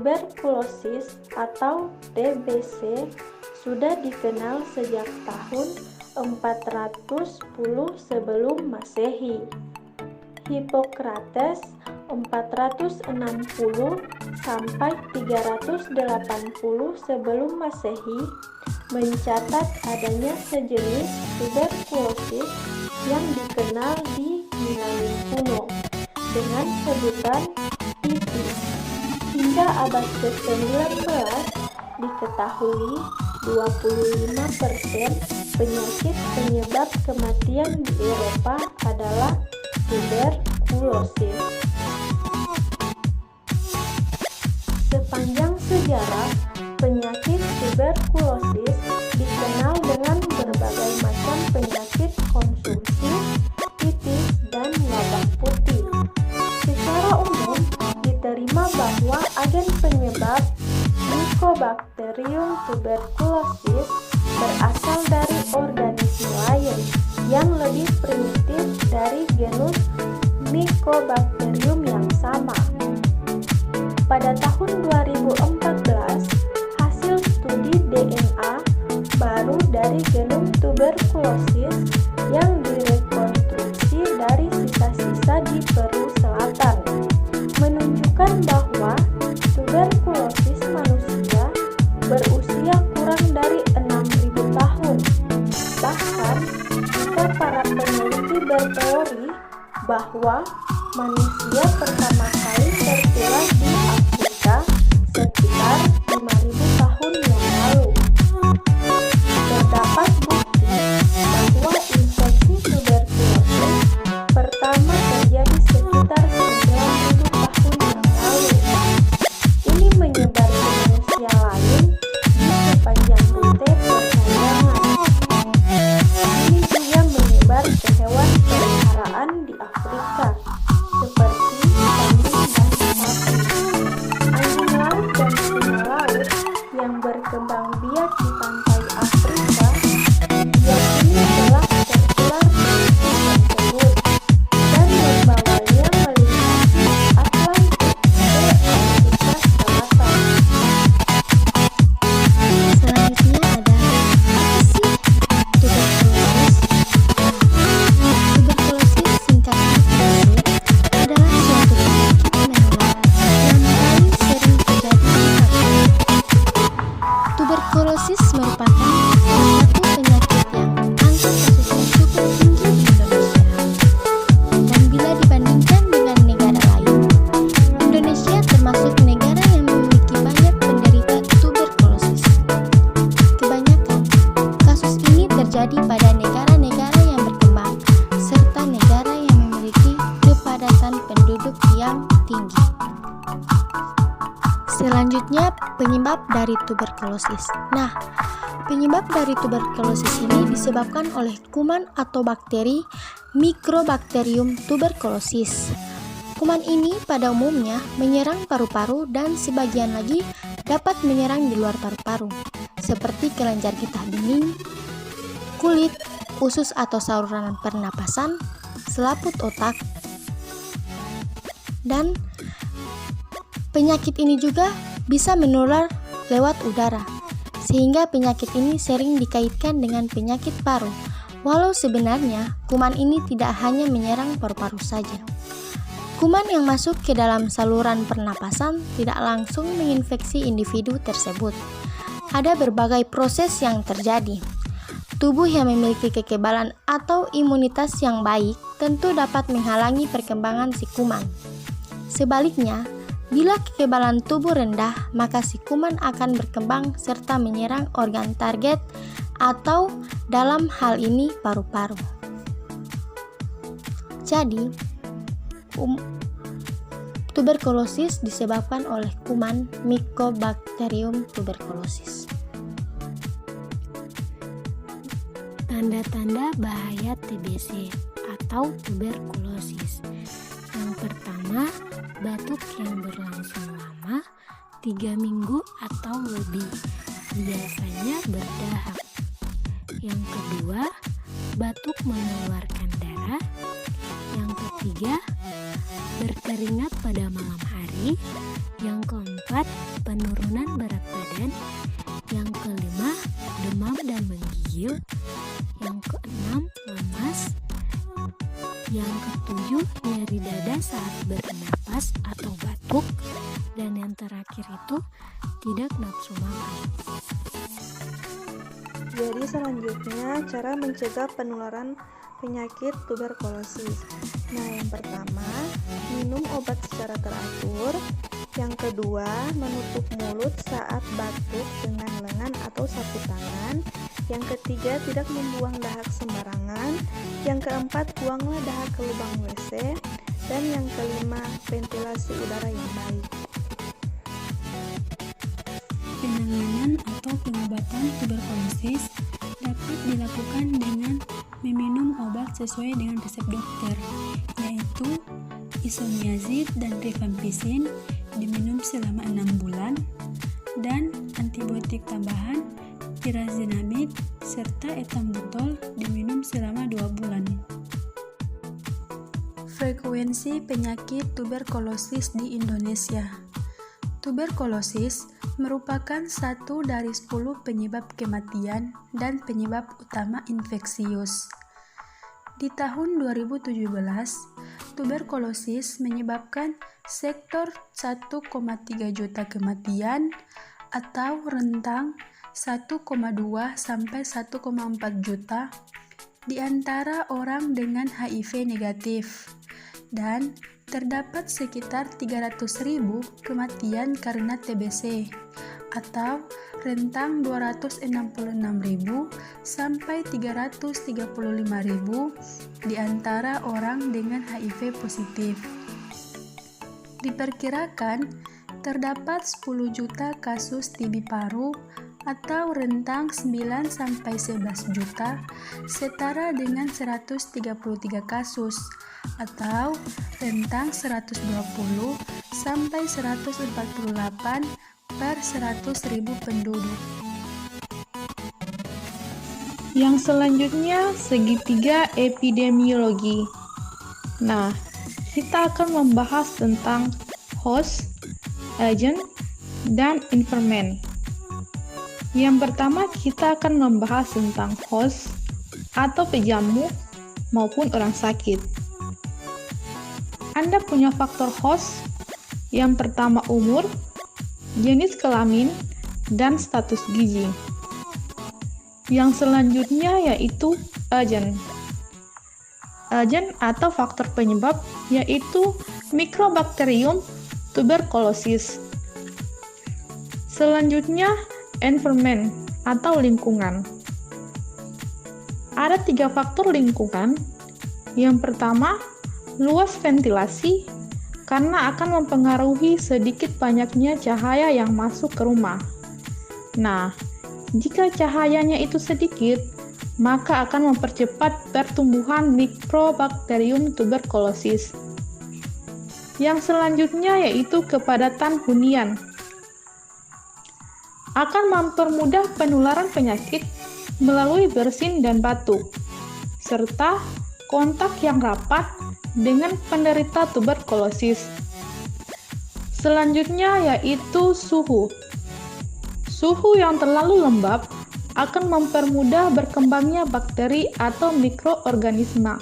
Tuberkulosis atau TBC sudah dikenal sejak tahun 410 sebelum Masehi. Hippocrates 460 sampai 380 sebelum Masehi mencatat adanya sejenis tuberkulosis yang dikenal di Yunani kuno dengan sebutan tifus. Hingga abad ke-19 diketahui 25% penyakit penyebab kematian di Eropa adalah tuberkulosis. Sepanjang sejarah, penyakit tuberkulosis dikenal dengan berbagai macam penyakit konsumsi, titis, dan wabah putih. Secara umum, diterima bahwa agen penyebab Mycobacterium tuberculosis berasal dari organisme lain yang lebih primitif dari genus Mycobacterium yang sama. Pada tahun 2014, hasil studi DNA baru dari genom tuberkulosis yang direkonstruksi dari sisa-sisa di Peru Selatan menunjukkan bahwa tuberkulosis manusia berusia kurang dari 6.000 tahun. Bahkan, jika para peneliti berteori bahwa manusia pertama kali tertular di Afrika sekitar 5.000 tahun yang lalu. Terdapat bukti bahwa infeksi tuberkulosis pertama terjadi sekitar 9.000 tahun yang lalu. Ini menyebar ke manusia lain di sepanjang rute perdagangan. Ini juga menyebar ke hewan peliharaan di Afrika, seperti kambing dan sapi. Anjing laut dan singa laut yang berkembang biak di pantai Afrika diyakini telah tertular penyakit tersebut dan membawanya melintasi Atlantik ke Amerika Selatan. Selanjutnya ada apa sih tuberkulosis? Tuberkulosis singkatnya TBC adalah suatu penyakit menular yang paling sering terjadi di Afrika. Tuberkulosis merupakan salah satu penyakit yang angka kasusnya cukup tinggi di Indonesia. Dan bila dibandingkan dengan negara lain, Indonesia termasuk negara yang memiliki banyak penderita tuberkulosis. Kebanyakan kasus ini terjadi pada negara-negara yang berkembang serta negara yang memiliki kepadatan penduduk yang tinggi. Selanjutnya, penyebab dari tuberkulosis. Nah, penyebab dari tuberkulosis ini disebabkan oleh kuman atau bakteri Mycobacterium tuberculosis. Kuman ini pada umumnya menyerang paru-paru dan sebagian lagi dapat menyerang di luar paru-paru, seperti kelenjar getah bening, kulit, usus atau saluran pernapasan, selaput otak, dan penyakit ini juga bisa menular lewat udara, sehingga penyakit ini sering dikaitkan dengan penyakit paru, walau sebenarnya kuman ini tidak hanya menyerang paru-paru saja. Kuman yang masuk ke dalam saluran pernapasan tidak langsung menginfeksi individu tersebut. Ada berbagai proses yang terjadi. Tubuh yang memiliki kekebalan atau imunitas yang baik tentu dapat menghalangi perkembangan si kuman. Sebaliknya, bila kekebalan tubuh rendah, maka si kuman akan berkembang serta menyerang organ target atau dalam hal ini paru-paru. Jadi, tuberkulosis disebabkan oleh kuman Mycobacterium tuberculosis. Tanda-tanda bahaya TBC atau tuberkulosis. Yang pertama, batuk yang berlangsung lama 3 minggu atau lebih, biasanya berdahak. Yang kedua, batuk mengeluarkan darah. Yang ketiga, berkeringat pada malam hari. Yang keempat, Yang keenam, lemas. Yang ketujuh, nyeri dada saat bernapas atau batuk. Dan yang terakhir itu tidak nafsu makan. Jadi selanjutnya cara mencegah penularan penyakit tuberkulosis. Nah, yang pertama, minum obat secara teratur. Yang kedua, menutup mulut saat batuk dengan lengan atau sapu tangan. Yang ketiga, tidak membuang dahak sembarangan. Yang keempat, buanglah dahak ke lubang WC. Dan yang kelima, ventilasi udara yang baik. Penanganan atau pengobatan tuberkulosis dapat dilakukan dengan meminum obat sesuai dengan resep dokter, yaitu isoniazid dan rifampicin diminum selama 6 bulan, dan antibiotik tambahan pyrazinamid serta ethambutol diminum selama 2 bulan. Frekuensi penyakit tuberkulosis di Indonesia. Tuberkulosis merupakan 1 dari 10 penyebab kematian dan penyebab utama infeksius. Di tahun 2017, tuberkulosis menyebabkan sektor 1,3 juta kematian atau rentang 1,2 sampai 1,4 juta di antara orang dengan HIV negatif, dan terdapat sekitar 300.000 kematian karena TBC atau rentang 266.000 sampai 335.000 di antara orang dengan HIV positif. Diperkirakan terdapat 10 juta kasus TB paru atau rentang 9 sampai 11 juta setara dengan 133 kasus atau rentang 120 sampai 148 per 100.000 penduduk. Yang selanjutnya, segitiga epidemiologi. Nah, kita akan membahas tentang host, agent, dan informant. Yang pertama, kita akan membahas tentang host atau pejamu maupun orang sakit. Anda punya faktor host. Yang pertama, umur, jenis kelamin, dan status gizi. Yang selanjutnya yaitu agen. Agen atau faktor penyebab yaitu Mycobacterium tuberculosis. Selanjutnya, environment atau lingkungan. Ada 3 faktor lingkungan. Yang pertama, luas ventilasi, karena akan mempengaruhi sedikit banyaknya cahaya yang masuk ke rumah. Nah, jika cahayanya itu sedikit, maka akan mempercepat pertumbuhan Mycobacterium tuberculosis. Yang selanjutnya yaitu kepadatan hunian. Akan mempermudah penularan penyakit melalui bersin dan batuk, serta kontak yang rapat dengan penderita tuberkulosis. Selanjutnya yaitu suhu. Suhu yang terlalu lembab akan mempermudah berkembangnya bakteri atau mikroorganisme.